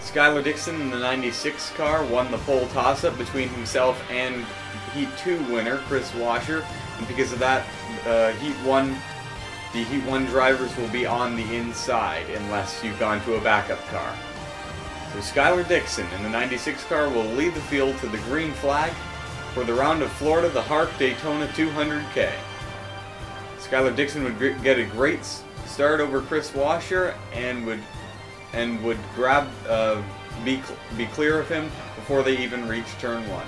Skyler Dixon in the 96 car won the pole toss-up between himself and Heat 2 winner Chris Washer, and because of that, the Heat 1 drivers will be on the inside unless you've gone to a backup car. So Skyler Dixon in the 96 car will lead the field to the green flag for the round of Florida, the HARC Daytona 200K. Skyler Dixon would get a great start over Chris Washer and would grab be clear of him before they even reach turn 1.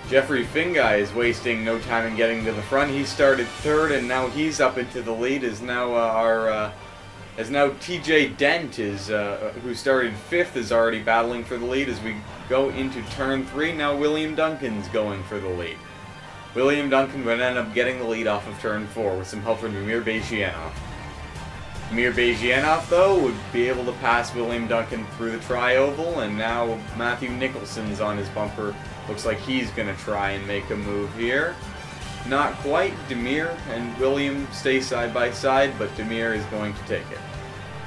Jeffrey Finguy is wasting no time in getting to the front. He started third and now he's up into the lead. As now TJ Dent is who started fifth is already battling for the lead as we go into turn 3. Now William Duncan's going for the lead. William Duncan would end up getting the lead off of turn 4 with some help from Damir Bejianov. Damir Bejianov, though, would be able to pass William Duncan through the tri-oval, and now Matthew Nicholson's on his bumper. Looks like he's going to try and make a move here. Not quite. Damir and William stay side by side, but Damir is going to take it.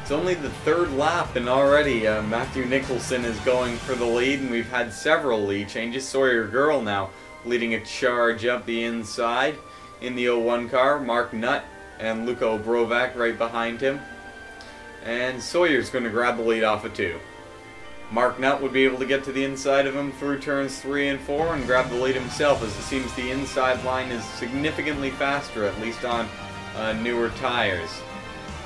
It's only the third lap, and already Matthew Nicholson is going for the lead, and we've had several lead changes. Sawyer Girl now leading a charge up the inside in the 01 car. Mark Nutt and Luka Obrovac right behind him. And Sawyer's going to grab the lead off of 2. Mark Nutt would be able to get to the inside of him through turns 3 and 4 and grab the lead himself, as it seems the inside line is significantly faster, at least on newer tires.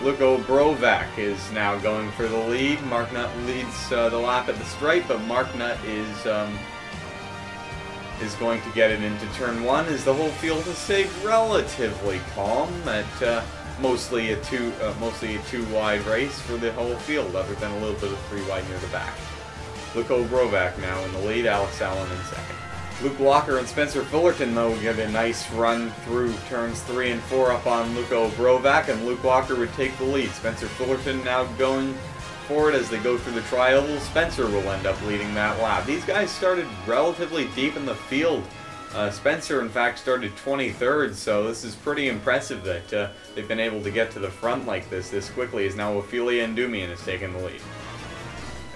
Luka Obrovac is now going for the lead. Mark Nutt leads the lap at the stripe, but Mark Nutt is going to get it into turn 1 as the whole field has stayed relatively calm at mostly a two wide race for the whole field, other than a little bit of 3 wide near the back. Luke Obrovac now in the lead, Alex Allen in second. Luke Walker and Spencer Fullerton, though, get a nice run through turns 3 and 4 up on Luke Obrovac, and Luke Walker would take the lead. Spencer Fullerton now going forward as they go through the tri-oval. Spencer will end up leading that lap. These guys started relatively deep in the field. Spencer, in fact, started 23rd, so this is pretty impressive that they've been able to get to the front like this quickly, as now Ophelia Ndumian has taken the lead.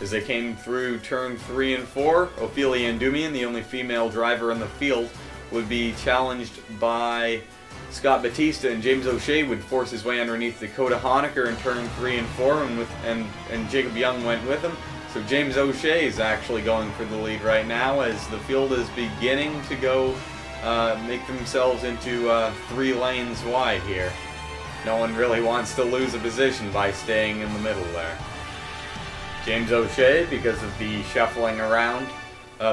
As they came through turn 3 and 4, Ophelia Ndumian, the only female driver in the field, would be challenged by Scott Batista, and James O'Shea would force his way underneath Dakota Honecker in turn 3 and 4, and Jacob Young went with him. So James O'Shea is actually going for the lead right now as the field is beginning to go make themselves into 3 lanes wide here. No one really wants to lose a position by staying in the middle there. James O'Shea, because of the shuffling around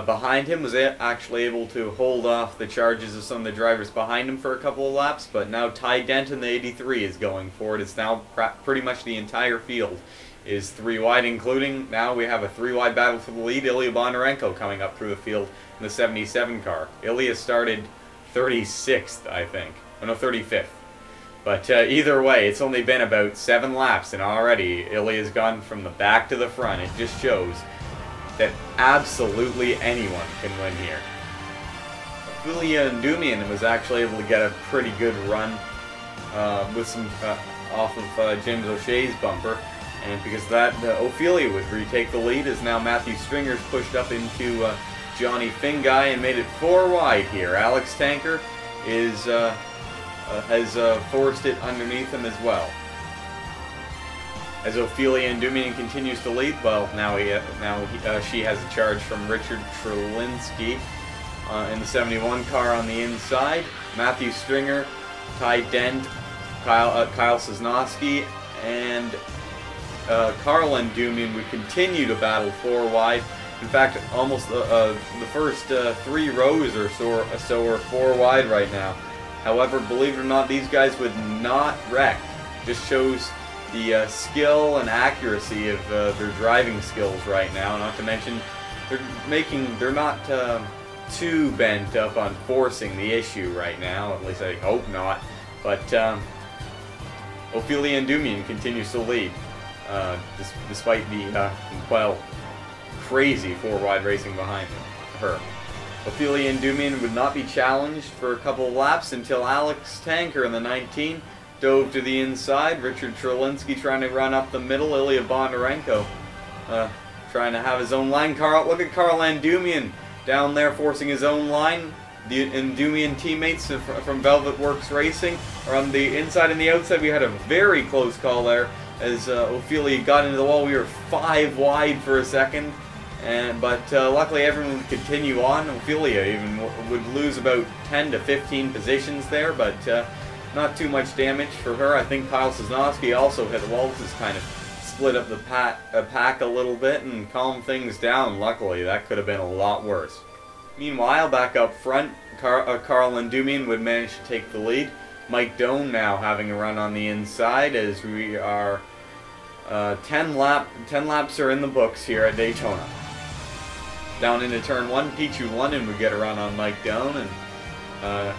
behind him, was actually able to hold off the charges of some of the drivers behind him for a couple of laps, but now Ty Dent in the 83 is going for it. It's now pretty much the entire field is 3 wide, including now we have a 3 wide battle for the lead. Ilya Bondarenko coming up through the field in the 77 car. Ilya started 36th, I think. Oh no, 35th. But either way, it's only been about 7 laps, and already Ilya's gone from the back to the front. It just shows that absolutely anyone can win here. Ophelia Ndumian was actually able to get a pretty good run with some off of James O'Shea's bumper, and because of that, Ophelia would retake the lead as now Matthew Stringer's pushed up into Johnny Finguy and made it 4 wide here. Alex Tanker is has forced it underneath him as well. As Ophelia Ndumian continues to lead, well, now she has a charge from Richard Trulinski in the 71 car on the inside. Matthew Stringer, Ty Dent, Kyle Sosnowski, and Carl Ndumian would continue to battle 4 wide. In fact, almost the first 3 rows or so are 4 wide right now. However, believe it or not, these guys would not wreck. Just shows the skill and accuracy of their driving skills right now. Not to mention, they're not too bent up on forcing the issue right now. At least I hope not. But Ophelia Ndumian continues to lead, despite the well, crazy 4 wide racing behind her. Ophelia Ndumian would not be challenged for a couple of laps until Alex Tanker in the 19 dove to the inside. Richard Trulinski trying to run up the middle. Ilya Bondarenko trying to have his own line. Look at Carl Andumian down there forcing his own line. The Andumian teammates from Velvet Works Racing are on the inside and the outside. We had a very close call there as Ophelia got into the wall. We were 5 wide for a second, but luckily everyone would continue on. Ophelia even would lose about 10 to 15 positions there, but not too much damage for her. I think Kyle Sosnowski also hit the wall. This kind of split up the pack a little bit and calm things down. Luckily, that could have been a lot worse. Meanwhile, back up front, Carl Andumian would manage to take the lead. Mike Doan now having a run on the inside as we are 10 laps are in the books here at Daytona. Down into turn 1, Pichu London would get a run on Mike Doan, and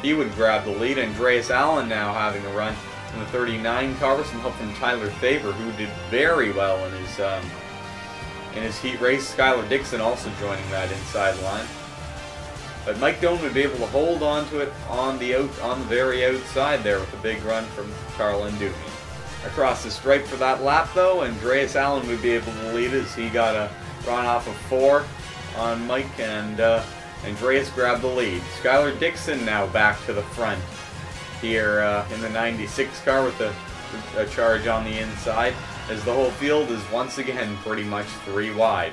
he would grab the lead. Andreas Allen now having a run in the 39 car with some help from Tyler Faber, who did very well in his heat race. Skyler Dixon also joining that inside line. But Mike Doan would be able to hold on to it on the very outside there with a big run from Carl Andumian. Across the stripe for that lap though, Andreas Allen would be able to lead as he got a run off of 4 on Mike, and Andreas grabbed the lead. Skyler Dixon now back to the front here in the 96 car with a charge on the inside, as the whole field is once again pretty much 3 wide.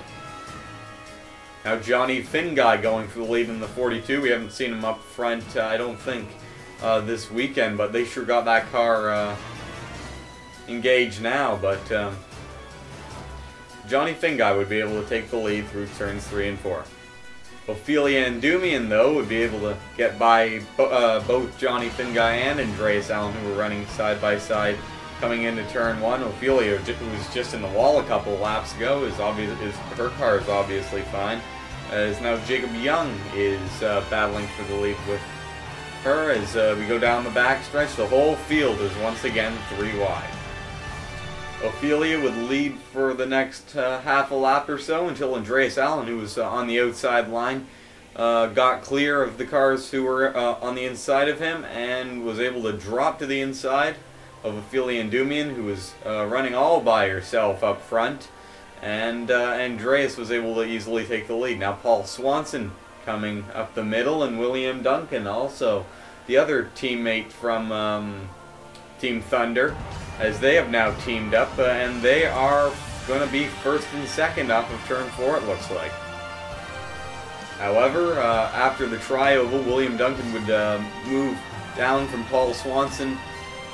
Now Johnny Finguy going for the lead in the 42. We haven't seen him up front, I don't think, this weekend, but they sure got that car engaged now. But Johnny Finguy would be able to take the lead through turns 3 and 4. Ophelia Andumian, though, would be able to get by both Johnny Finguy and Andreas Allen, who were running side by side coming into turn 1. Ophelia, who was just in the wall a couple laps ago, her car is obviously fine. As now Jacob Young is battling for the lead with her as we go down the backstretch. The whole field is once again 3 wide. Ophelia would lead for the next half a lap or so until Andreas Allen, who was on the outside line, got clear of the cars who were on the inside of him and was able to drop to the inside of Ophelia Andumian, who was running all by herself up front, and Andreas was able to easily take the lead. Now Paul Swanson coming up the middle, and William Duncan also, the other teammate from Team Thunder, as they have now teamed up, and they are going to be first and second off of turn 4, it looks like. However, after the tri-oval, William Duncan would move down from Paul Swanson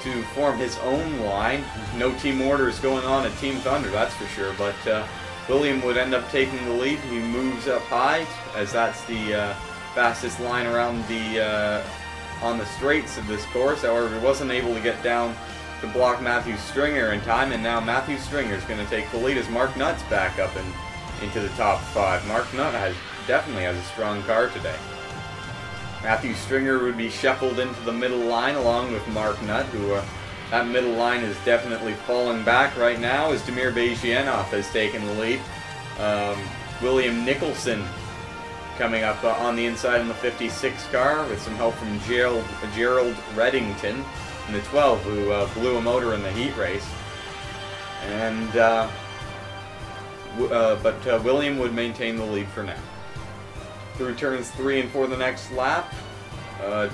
to form his own line. No team orders going on at Team Thunder, that's for sure, but William would end up taking the lead. He moves up high, as that's the fastest line around on the straights of this course. However, he wasn't able to get down to block Matthew Stringer in time, and now Matthew Stringer is going to take the lead as Mark Nutt's back up into the top 5. Mark Nutt definitely has a strong car today. Matthew Stringer would be shuffled into the middle line along with Mark Nutt, who that middle line is definitely falling back right now as Damir Bejianov has taken the lead. William Nicholson coming up on the inside in the 56 car with some help from Gerald Reddington in the 12, who blew a motor in the heat race. And but William would maintain the lead for now. Through turns 3 and 4 the next lap, Luke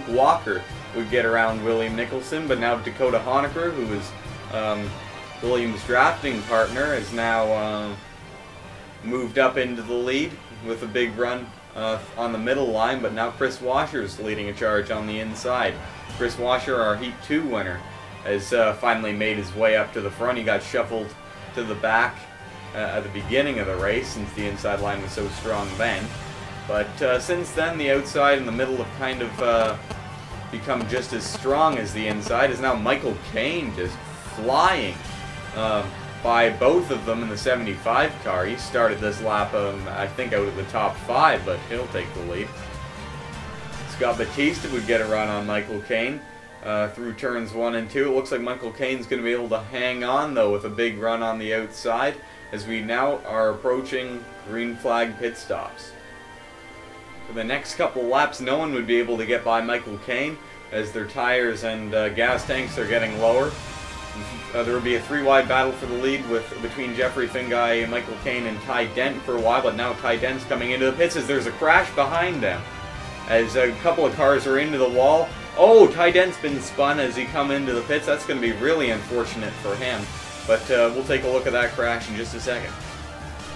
Walker would get around William Nicholson, but now Dakota Honecker, who is William's drafting partner, is now moved up into the lead with a big run on the middle line, but now Chris Washer's leading a charge on the inside. Chris Washer, our Heat 2 winner, has finally made his way up to the front. He got shuffled to the back at the beginning of the race, since the inside line was so strong then. But since then, the outside and the middle have kind of become just as strong as the inside, as now Michael Cain just flying by both of them in the 75 car. He started this lap, I think, out of the top 5, but he'll take the lead. Scott Batista would get a run on Michael Cain through turns 1 and 2. It looks like Michael Cain's going to be able to hang on, though, with a big run on the outside, as we now are approaching green flag pit stops. For the next couple laps, no one would be able to get by Michael Cain, as their tires and gas tanks are getting lower. There would be a three-wide battle for the lead between Jeffrey Finguy, Michael Caine, and Ty Dent for a while, but now Ty Dent's coming into the pits as there's a crash behind them. As a couple of cars are into the wall. Oh, Ty Dent's been spun as he come into the pits. That's going to be really unfortunate for him. But we'll take a look at that crash in just a second.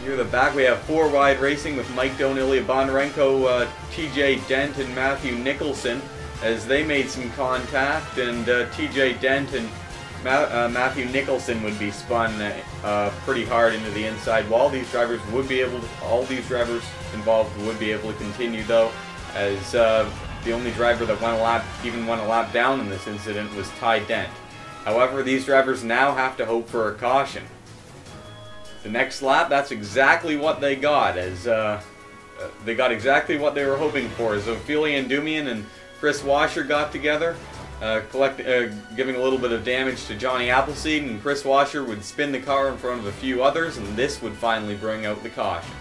Near the back, we have four-wide racing with Mike Doan, Ilya Bondarenko, TJ Dent, and Matthew Nicholson as they made some contact. And TJ Dent and Matthew Nicholson would be spun pretty hard into the inside wall. These drivers would be able to, all these drivers involved would be able to continue though, as the only driver that even went a lap down in this incident was Ty Dent. However, these drivers now have to hope for a caution. The next lap, that's exactly what they got, as they got exactly what they were hoping for, as Ophelia Ndumian and Chris Washer got together, giving a little bit of damage to Johnny Appleseed, and Chris Washer would spin the car in front of a few others, and this would finally bring out the caution.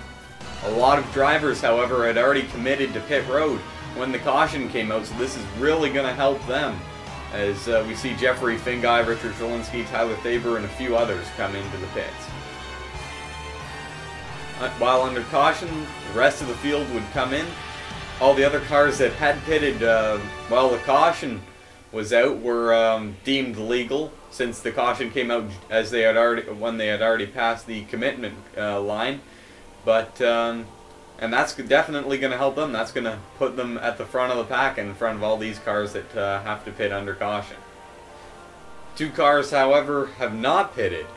A lot of drivers, however, had already committed to pit road when the caution came out, so this is really going to help them, as we see Jeffrey Finguy, Richard Zielinski, Tyler Thaber, and a few others come into the pits. While under caution, the rest of the field would come in. All the other cars that had pitted while the caution was out were deemed legal, since the caution came out as they had already passed the commitment line. But and that's definitely going to help them. That's going to put them at the front of the pack in front of all these cars that have to pit under caution. Two cars, however, have not pitted.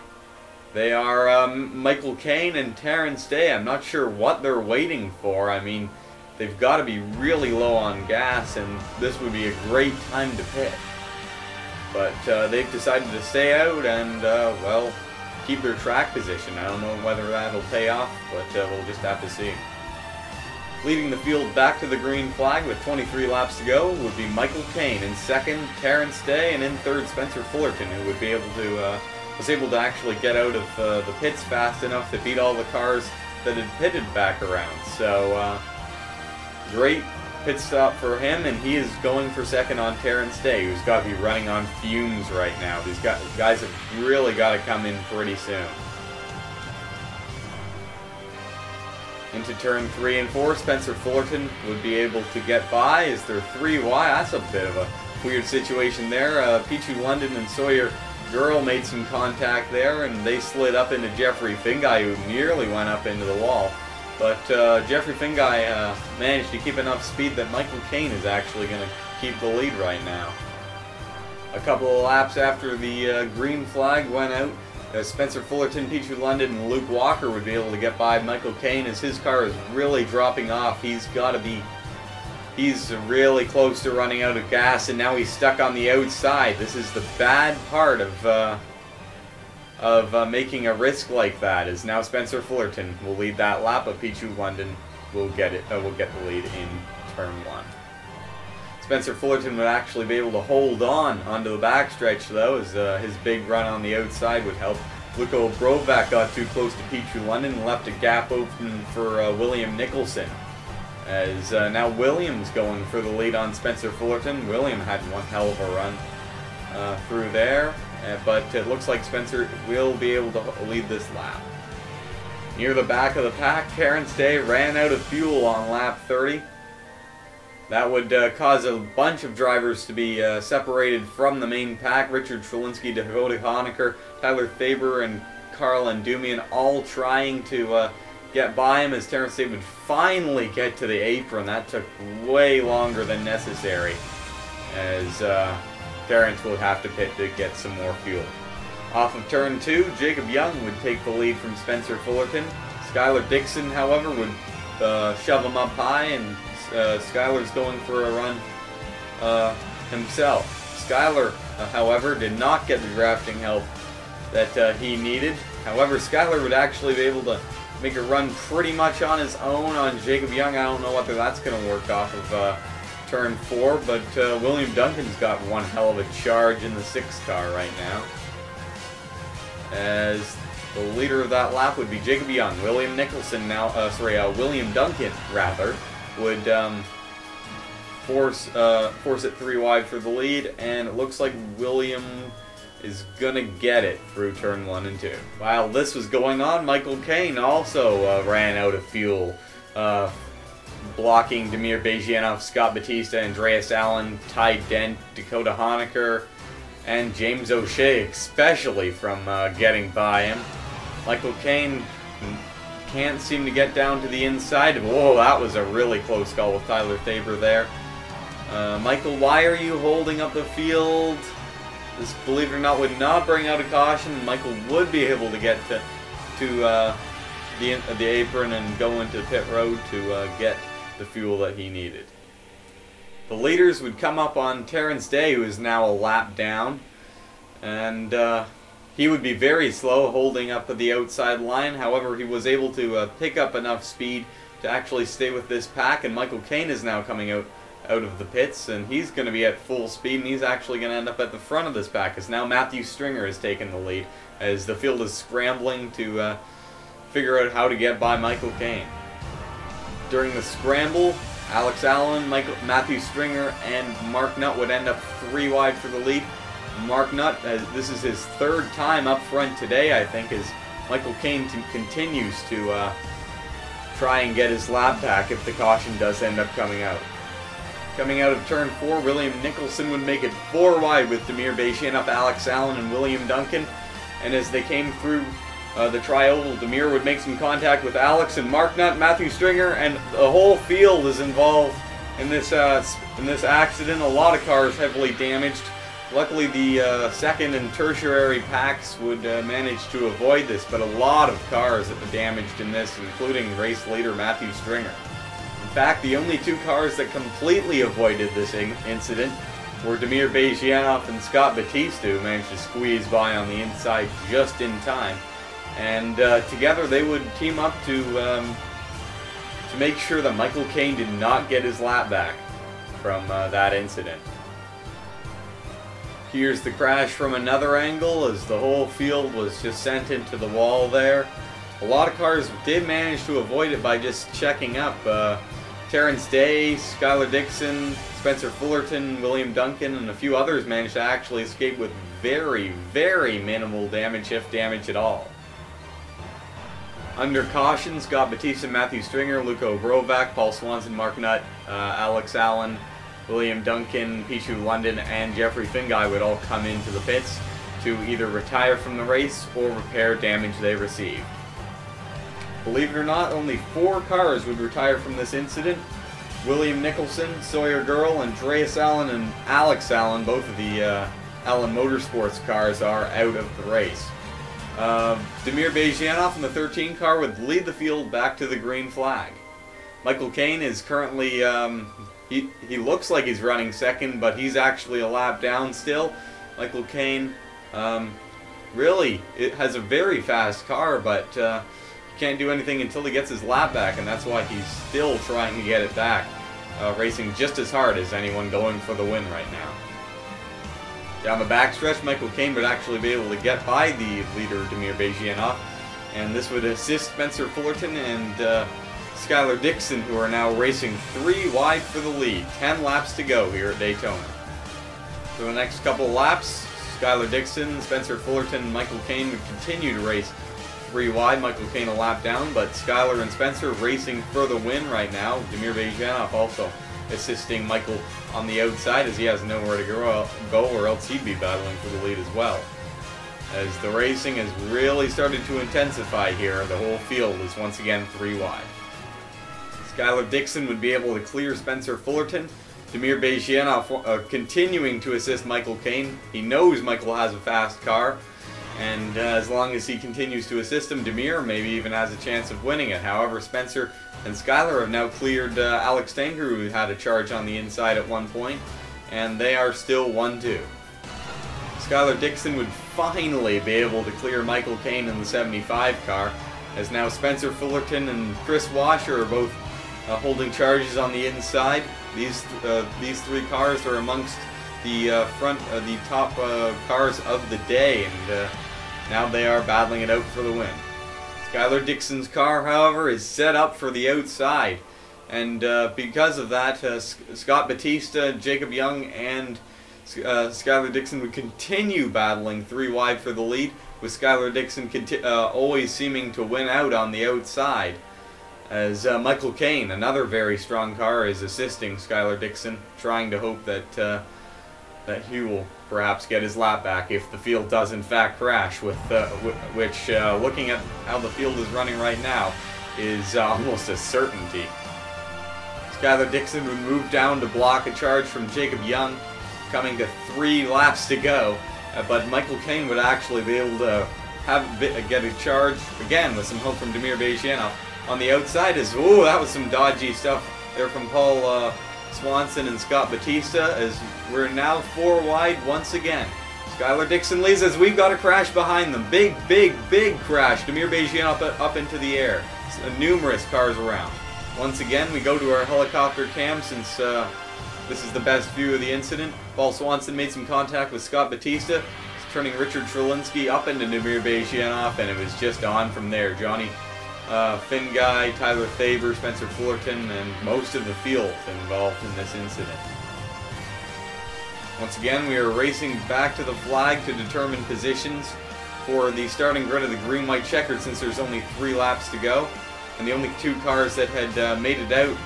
They are Michael Caine and Terrence Day. I'm not sure what they're waiting for. I mean, they've got to be really low on gas, and this would be a great time to pit. But they've decided to stay out and, well, keep their track position. I don't know whether that'll pay off, but we'll just have to see. Leading the field back to the green flag with 23 laps to go would be Michael Caine. In second, Terrence Day, and in third, Spencer Fullerton, who would be able to was able to actually get out of the pits fast enough to beat all the cars that had pitted back around. So great pit stop for him, and he is going for second on Terrence Day, who's got to be running on fumes right now. These guys have really got to come in pretty soon. Into turn 3 and 4, Spencer Fullerton would be able to get by as they're 3 wide. That's a bit of a weird situation there. Pichu London and Sawyer Girl made some contact there, and they slid up into Jeffrey Finguy, who nearly went up into the wall. But Jeffrey Finguy managed to keep enough speed that Michael Caine is actually going to keep the lead right now. A couple of laps after the green flag went out, Spencer Fullerton, Pichu London, and Luke Walker would be able to get by Michael Caine as his car is really dropping off. He's really close to running out of gas, and now he's stuck on the outside. This is the bad part of making a risk like that. Is now Spencer Fullerton will lead that lap, but Pichu London will get the lead in turn 1. Spencer Fullerton would actually be able to hold on onto the backstretch though, as his big run on the outside would help. Luko Brovac got too close to Pichu London and left a gap open for William Nicholson. As now William's going for the lead on Spencer Fullerton. William had one hell of a run through there, but it looks like Spencer will be able to lead this lap. Near the back of the pack, Terrence Day ran out of fuel on lap 30. That would cause a bunch of drivers to be separated from the main pack. Richard Zielinski, Dakota Honecker, Tyler Thaber, and Carl Ndumian all trying to get by him as Terrence Day would finally get to the apron. That took way longer than necessary, as Terrence will have to pit to get some more fuel. Off of turn 2, Jacob Young would take the lead from Spencer Fullerton. Skyler Dixon, however, would shove him up high, and Skyler's going for a run himself. Skyler, however, did not get the drafting help that he needed. However, Skyler would actually be able to make a run pretty much on his own on Jacob Young. I don't know whether that's going to work off of turn 4, but William Duncan's got one hell of a charge in the 6 car right now. As the leader of that lap would be Jacob Young. William Nicholson now, William Duncan rather, would force it 3 wide for the lead, and it looks like William is gonna get it through turn 1 and 2. While this was going on, Michael Caine also ran out of fuel, blocking Damir Bezhianov, Scott Batista, Andreas Allen, Ty Dent, Dakota Honecker, and James O'Shea especially from getting by him. Michael Caine can't seem to get down to the inside. Whoa, that was a really close call with Tyler Faber there. Michael, why are you holding up the field? This, believe it or not, would not bring out a caution. Michael would be able to get to the apron and go into pit road to get the fuel that he needed. The leaders would come up on Terrence Day, who is now a lap down, and he would be very slow holding up the outside line. However, he was able to pick up enough speed to actually stay with this pack, and Michael Caine is now coming out of the pits, and he's going to be at full speed, and he's actually going to end up at the front of this pack, as now Matthew Stringer has taken the lead, as the field is scrambling to figure out how to get by Michael Caine. During the scramble, Alex Allen, Matthew Stringer, and Mark Nutt would end up 3 wide for the lead. Mark Nutt, this is his 3rd time up front today, I think, as Michael Caine continues to try and get his lap back if the caution does end up coming out. Coming out of turn 4, William Nicholson would make it 4 wide with Damir Bezhianov, Alex Allen, and William Duncan. And as they came through the tri-oval, Damir would make some contact with Alex and Mark Nutt, Matthew Stringer, and the whole field is involved in this accident. A lot of cars heavily damaged. Luckily, the second and tertiary packs would manage to avoid this, but a lot of cars that were damaged in this, including race leader Matthew Stringer. In fact, the only 2 cars that completely avoided this incident were Damir Bezhianov and Scott Batista, who managed to squeeze by on the inside just in time. And together they would team up to make sure that Michael Caine did not get his lap back from that incident. Here's the crash from another angle, as the whole field was just sent into the wall there. A lot of cars did manage to avoid it by just checking up. Terrence Day, Skyler Dixon, Spencer Fullerton, William Duncan, and a few others managed to actually escape with very, very minimal damage, if damage at all. Under caution, Scott Batista, Matthew Stringer, Luko Brovac, Paul Swanson, Mark Nutt, Alex Allen, William Duncan, Pichu London, and Jeffrey Finguy would all come into the pits to either retire from the race or repair damage they received. Believe it or not, only 4 cars would retire from this incident. William Nicholson, Sawyer Girl, Andreas Allen, and Alex Allen, both of the Allen Motorsports cars, are out of the race. Damir Bezhianov in the 13 car would lead the field back to the green flag. Michael Caine is currently, he looks like he's running second, but he's actually a lap down still. Michael Caine really has a very fast car, but can't do anything until he gets his lap back, and that's why he's still trying to get it back, racing just as hard as anyone going for the win right now. Down the backstretch, Michael Caine would actually be able to get by the leader, Damir Bezhianov, and this would assist Spencer Fullerton and Skyler Dixon, who are now racing 3 wide for the lead. 10 laps to go here at Daytona. For the next couple of laps, Skyler Dixon, Spencer Fullerton, and Michael Caine would continue to race 3 wide. Michael Caine a lap down, but Skyler and Spencer racing for the win right now. Damir Bezhianov also assisting Michael on the outside, as he has nowhere to go, or else he'd be battling for the lead as well. As the racing has really started to intensify here, the whole field is once again 3 wide. Skyler Dixon would be able to clear Spencer Fullerton. Damir Bezhianov continuing to assist Michael Caine. He knows Michael has a fast car, and as long as he continues to assist him, Damir maybe even has a chance of winning it. However, Spencer and Skyler have now cleared Alex Stanger, who had a charge on the inside at one point, and they are still 1-2. Skyler Dixon would finally be able to clear Michael Caine in the 75 car, as now Spencer Fullerton and Chris Washer are both holding charges on the inside. These 3 cars are amongst the top cars of the day, and now they are battling it out for the win. Skyler Dixon's car, however, is set up for the outside, and because of that, Scott Batista, Jacob Young, and Skyler Dixon would continue battling 3 wide for the lead, with Skyler Dixon always seeming to win out on the outside, as Michael Caine, another very strong car, is assisting Skyler Dixon, trying to hope that that he will perhaps get his lap back if the field does in fact crash, which looking at how the field is running right now, is almost a certainty. Skyler Dixon would move down to block a charge from Jacob Young, coming to 3 laps to go, but Michael Caine would actually be able to get a charge again with some help from Damir Bejjanov. On the outside is, ooh, that was some dodgy stuff there from Paul Swanson and Scott Batista, as we're now 4 wide once again. Skyler Dixon leads as we've got a crash behind them. Big crash. Damir Bejjanov up into the air. Numerous cars around. Once again, we go to our helicopter cam since this is the best view of the incident. Paul Swanson made some contact with Scott Batista, turning Richard Trelinsky up into Damir Bejjanov, and it was just on from there. Johnny Finn Guy, Tyler Thaber, Spencer Fullerton, and most of the field involved in this incident. Once again, we are racing back to the flag to determine positions for the starting grid of the green-white checkered, since there's only 3 laps to go. And the only 2 cars that had made it out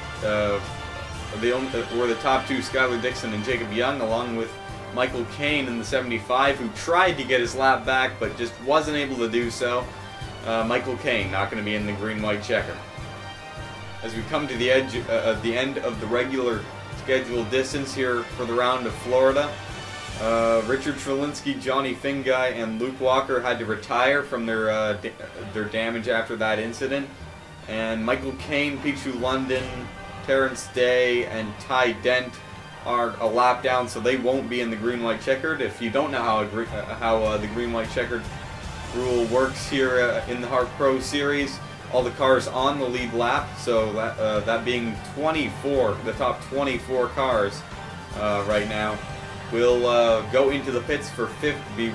were the top 2, Skyler Dixon and Jacob Young, along with Michael Caine in the 75, who tried to get his lap back but just wasn't able to do so. Michael Caine not going to be in the green-white checker. As we come to the end of the regular scheduled distance here for the round of Florida, Richard Trelinsky, Johnny Finguy, and Luke Walker had to retire from their damage after that incident, and Michael Caine, Pichu London, Terrence Day, and Ty Dent are a lap down, so they won't be in the green-white checkered. If you don't know how the green-white checkered rule works here in the HARC Pro Series, all the cars on the lead lap, so that being 24, the top 24 cars right now, will go into the pits for 15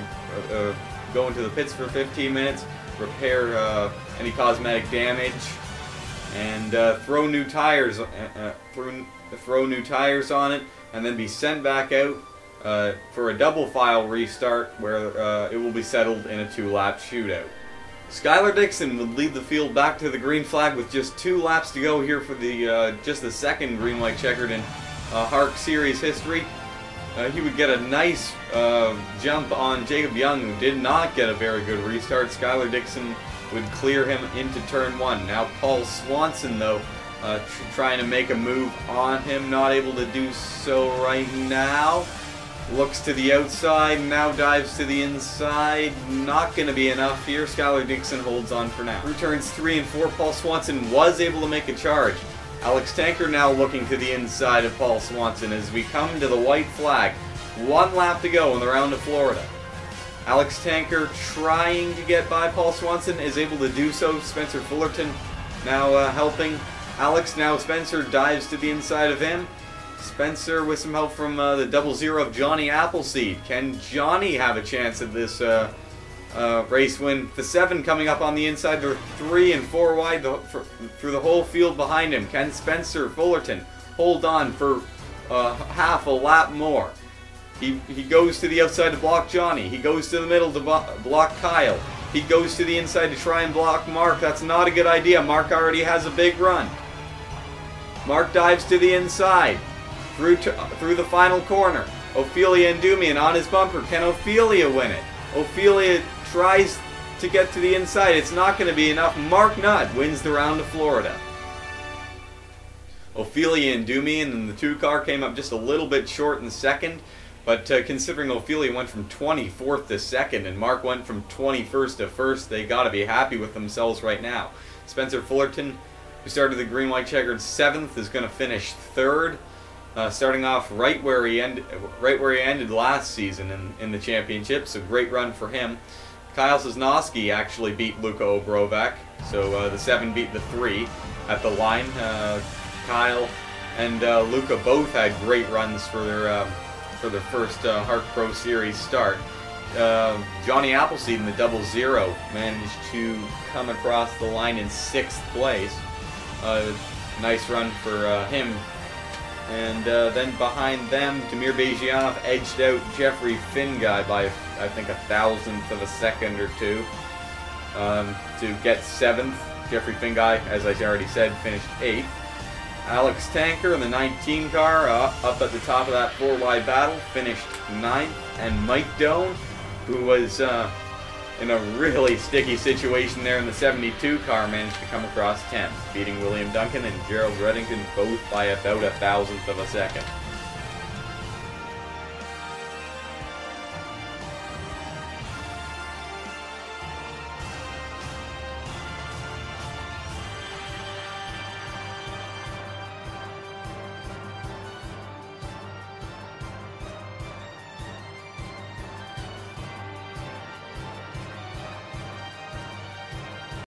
minutes, repair any cosmetic damage, and throw new tires on it, and then be sent back out for a double file restart, where it will be settled in a 2-lap shootout. Skyler Dixon would lead the field back to the green flag with just 2 laps to go here for the just the second green-white checkered in HARC Series history. He would get a nice jump on Jacob Young, who did not get a very good restart. Skyler Dixon would clear him into turn 1. Now Paul Swanson, though, trying to make a move on him, not able to do so right now. Looks to the outside, now dives to the inside. Not going to be enough here. Skyler Dixon holds on for now. Through turns 3 and 4, Paul Swanson was able to make a charge. Alex Tanker now looking to the inside of Paul Swanson as we come to the white flag. 1 lap to go in the round of Florida. Alex Tanker trying to get by Paul Swanson, is able to do so. Spencer Fullerton now helping Alex. Now Spencer dives to the inside of him. Spencer with some help from the 00 of Johnny Appleseed. Can Johnny have a chance at this race win? The 7 coming up on the inside. They're 3 and 4 wide through the whole field behind him. Can Spencer Fullerton hold on for half a lap more? He goes to the outside to block Johnny. He goes to the middle to block Kyle. He goes to the inside to try and block Mark. That's not a good idea. Mark already has a big run. Mark dives to the inside. Through the final corner. Ophelia Endumian on his bumper. Can Ophelia win it? Ophelia tries to get to the inside. It's not going to be enough. Mark Nutt wins the round of Florida. Ophelia Endumian and the 2 car came up just a little bit short in second, but considering Ophelia went from 24th to 2nd and Mark went from 21st to 1st, they got to be happy with themselves right now. Spencer Fullerton, who started the green-white checkered 7th, is going to finish 3rd. Starting off right where he ended last season in the championship, so great run for him. Kyle Sosnowski actually beat Luka Obrovac, so the 7 beat the 3 at the line. Kyle and Luka both had great runs for their first HARC Pro Series start. Johnny Appleseed in the 00 managed to come across the line in 6th place. Nice run for him And then behind them, Damir Bejyanov edged out Jeffrey Finguy by, I think, 1/1000th of a second or two to get 7th. Jeffrey Finguy, as I already said, finished 8th. Alex Tanker in the 19 car, up at the top of that 4-wide battle, finished 9th. And Mike Doan, who was in a really sticky situation there in the 72 car, managed to come across 10th, beating William Duncan and Gerald Reddington both by about 1/1000th of a second.